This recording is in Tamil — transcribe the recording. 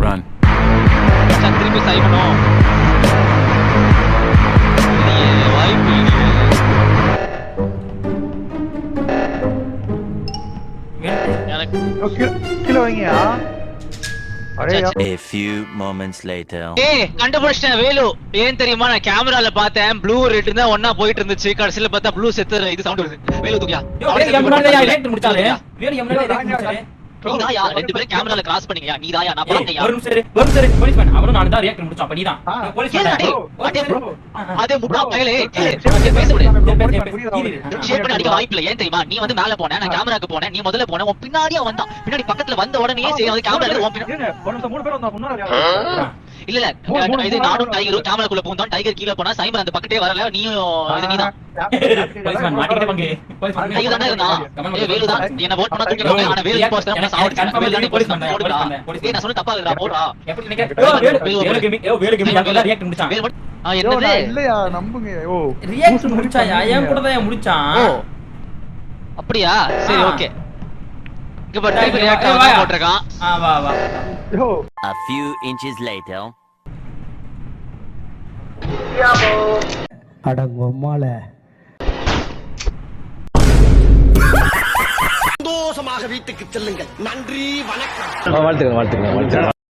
Run. திருப்பி சைமனும் வாய்ப்பு எனக்கு கீழ வைங்கயா. A few moments later. கண்டுபிடிச்சிட்டேன் வேலு. ஏன் தெரியுமா, நான் கேமரால பார்த்தேன் ப்ளூ ரெட் இருந்தா ஒண்ணா போயிட்டு இருந்துச்சு. கடைசில பார்த்தா ப்ளூ செத்து இது சவுண்ட் வருது. வேலு தூக்கியா நீதாயா ரெண்டு பேரும் கேமரால கிராஸ் பண்ணீங்கயா? நீதாயா? நான் பார்த்தேன்யா. ஒரு நிமிஷம் போலீஸ் மேன் அவனும் நான் தான் ரியாக்ட் முடிச்சோம். அப்ப நீதான் போலீஸ் மேன். அதே முட்டா பயலே பேச விடு. ஷேர் பண்ணி அடிக்க வாய்ப்பு இல்ல. ஏன் தெரியுமா, நீ வந்து மேல போன, நான் கேமராக்கு போனேன், நீ முதல்ல போன, உன் பின்னாடியே வந்தான். பின்னாடி பக்கத்துல வந்த உடனே சரி வந்து கேமரால உன் இல்ல இது நானும் டைகரும் கேமராக்குள்ள போந்தோம். டைகர் கீழ போனா, சைமன் அந்த பக்கத்தே வரல. நீயும் இது நீதான் போலீஸ் மேன் மாட்டிட்டே பங்கு. டைகர் தானே இருந்தான். வேலு தான் என்ன வோட் பண்ண தூக்கிடுவாங்க. ஆனா வேலு இம்போஸ்டர் நான் சாவடிச்சேன். வேலு தான் போலீஸ் பண்ணா போடுடா. நான் சொன்ன தப்பா இல்லடா, போடுடா. எப்படி நினைக்க வேலு கேம் எல்லாம் ரியாக்ட் முடிச்சான். என்னது இல்லையா நம்புங்க. ஓ ரியாக்ட் முடிச்சாயா? ஏன் கூட தான் முடிச்சான். அப்படியா? சரி ஓகே. இங்க பாரு ரியாக்ட் போட்டுறகான். வா வா. A few inches later. அடங்கம்மால சந்தோஷமாக வீட்டுக்கு செல்லுங்கள். நன்றி, வணக்கம். வாழ்த்துக்கிறேன்.